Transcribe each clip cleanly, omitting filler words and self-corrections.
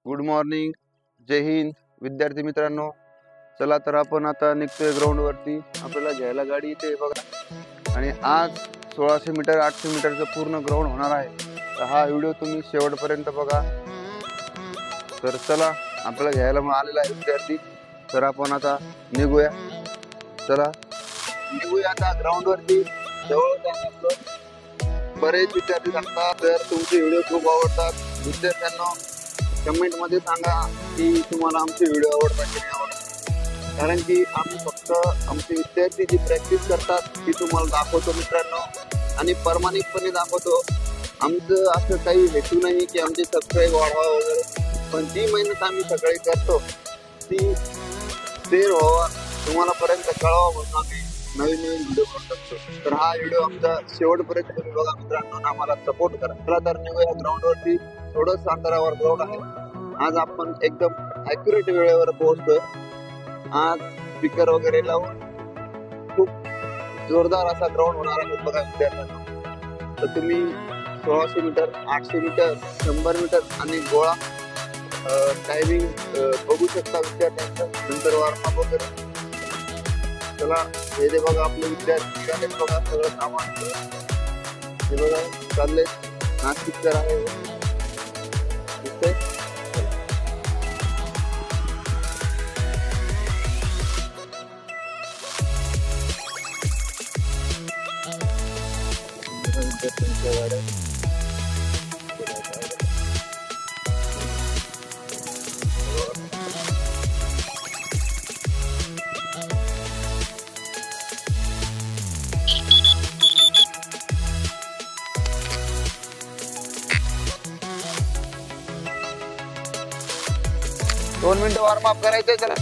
Good morning, जय हिंद विद्यार्थी मित्रांनो. चला तर आपण आता निघतोय ग्राउंड वरती. आपल्याला घ्यायला गाडी इथे बघा. आणि आज 1600 मीटर 800 मीटरचं पूर्ण ग्राउंड होणार आहे. तर हा व्हिडिओ तुम्ही शेवटपर्यंत बघा. तर चला, आपल्याला घ्यायला आलेला आहे विद्यार्थी. तर आपण आता निघूया. चला निघूया आता ग्राउंड वरती. जवळ बरेच विद्यार्थी सांगतात तर तुमचे व्हिडिओ खूप आवडतात. विद्यार्थ्यांना कमेंट मध्ये सांगा की तुम्हाला आमचे व्हिडिओ आवडतात की नाही आवडतात. कारण की आम्ही फक्त आमचे विद्यार्थी जी प्रॅक्टिस करतात ती तुम्हाला दाखवतो मित्रांनो, आणि प्रामाणिकपणे दाखवतो. आमचं असं काही हेतू नाही की आमचे सबस्क्राईब वाढवा वगैरे, पण जी मेहनत आम्ही सकाळी करतो ती शेअर व्हावा, तुम्हाला पर्यंत कळवा म्हणून आम्ही नवीन व्हिडिओ बनवत असतो. तर हा व्हिडिओ आमचा शेवटपर्यंत तुम्ही बघा मित्रांनो, आम्हाला सपोर्ट करा. चला तर निघूया ग्राउंड वरती. थोडंच अंतरावर ग्राउंड आहे. आज आपण एकदम ॲक्युरेट वेळेवर पोहोचतोय. आज स्पीकर वगैरे लावून खूप जोरदार असा ग्राउंड होणार आहे बघा विद्यार्थ्यांना. तर तुम्ही 1600 मीटर 800 मीटर 100 मीटर आणि गोळा टायमिंग बघू शकता विद्यार्थ्यांचं. नंतर वॉर्मअप वगैरे. चला हे बघा आपले विद्यार्थी निघाले बघा. सगळं सामान हे बघा चालले. नाशिककर आहे गाड्या. 2 मिनिटं वॉर्मअप करायचंय. चला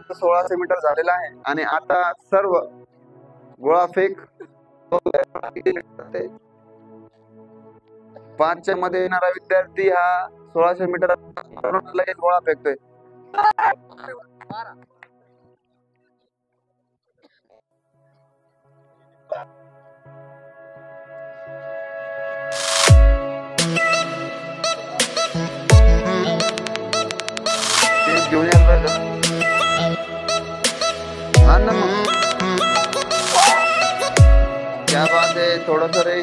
तर 1600 मीटर झालेला आहे. आणि आता सर्व गोळा फेक 5च्या मध्ये येणारा विद्यार्थी हा 1600 मीटर लगेच गोळा फेकतोय. थोडासा रे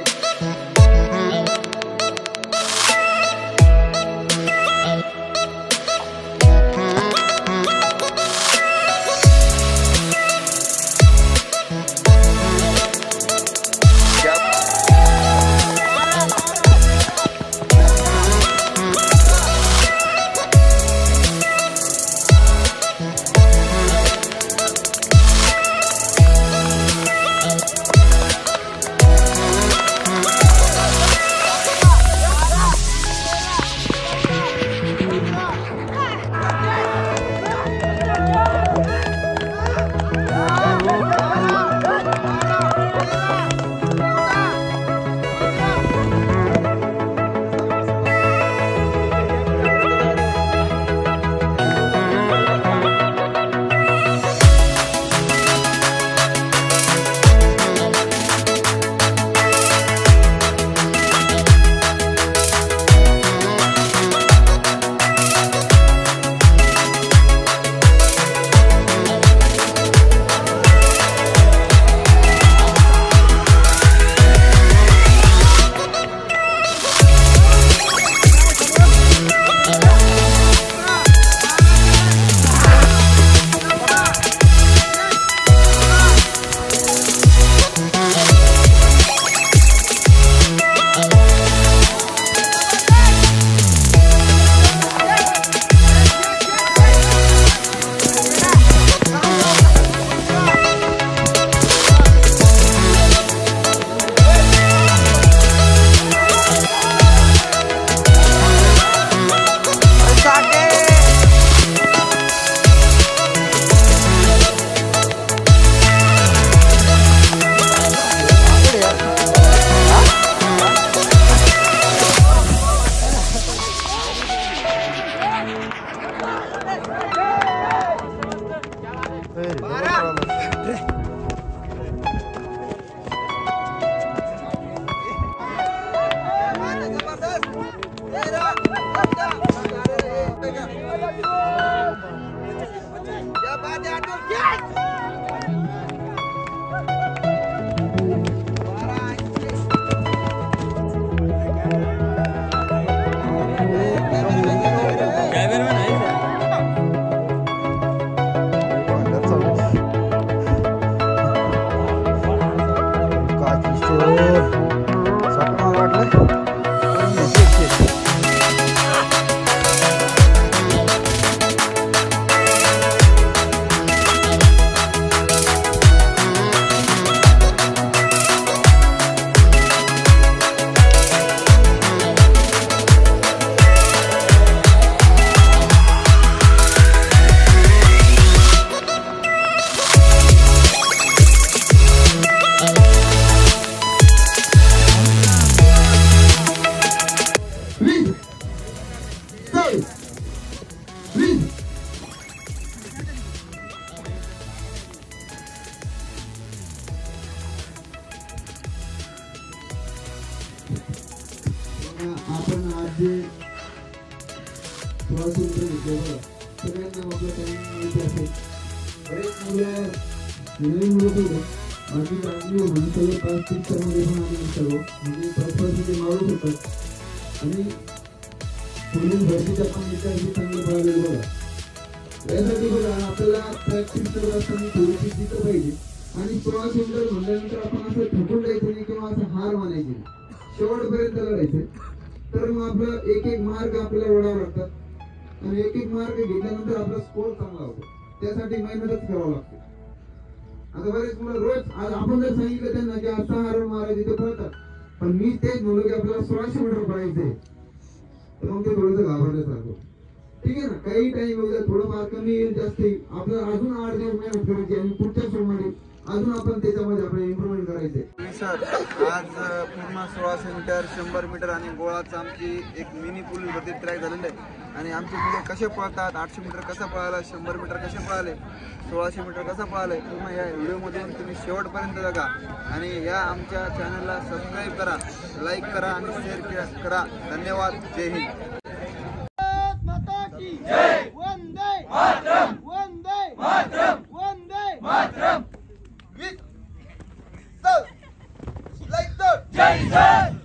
आपण आज जे सगळ्यांना आपलं काही माहिती असेल. बरेच मुलं बाकी म्हणून सगळं 5-6 मध्ये पण आम्ही सर्व म्हणजे 5 मारू शकतात आणि पोलीस भरतीच्या पण विचारशी चांगले पळाले बघा. यासाठी बघा आपल्याला प्रॅक्टिस करत असताना थोडीशी जिंकलं पाहिजे आणि 16 सुंदर म्हणल्यानंतर आपण असं थकून जायचं नाही किंवा असं हार मानायची नाही, शेवटपर्यंत लढायचं. तर मग आपलं एक एक मार्ग आपल्याला ओढावं लागतात आणि एक एक मार्ग घेतल्यानंतर आपला स्कोर चांगला होतो. त्यासाठी मेहनतच करावं लागते. आता बरेच मुलं रोज आज आपण जर सांगितलं त्यांना की असा हार मारायचे ते पळतात, पण मी तेच म्हणलो की आपल्याला 1600 मीटर पळायचंय तर मग ते थोडंसं घाबरण्यासारखं. ठीक आहे ना, काही टाइम वगैरे थोडं फार कमी येईल जास्त येईल, आपल्याला अजून 8 दिवस मेहनत करायची आणि पुढच्या शोमध्ये अजून आपण त्याच्यामध्ये आपल्याला इम्प्रूव्हमेंट करायचे. सर आज पूर्ण 1600 मीटर 100 मीटर आणि गोळाचं आमची एक मिनी पोलीस भरती ट्रॅक झालेलं आहे आणि आमचे मुलं कसे पळतात, 800 मीटर कसं पळालं, 100 मीटर कसे पळाले, 1600 मीटर कसं पळाले, पूर्ण या व्हिडिओमधून तुम्ही शेवटपर्यंत बघा आणि या आमच्या चॅनलला सबस्क्राईब करा, लाईक करा आणि शेअर करा. धन्यवाद. जय Hind. Vande Mataram, Vande Mataram, Vande Mataram. Like that. Jai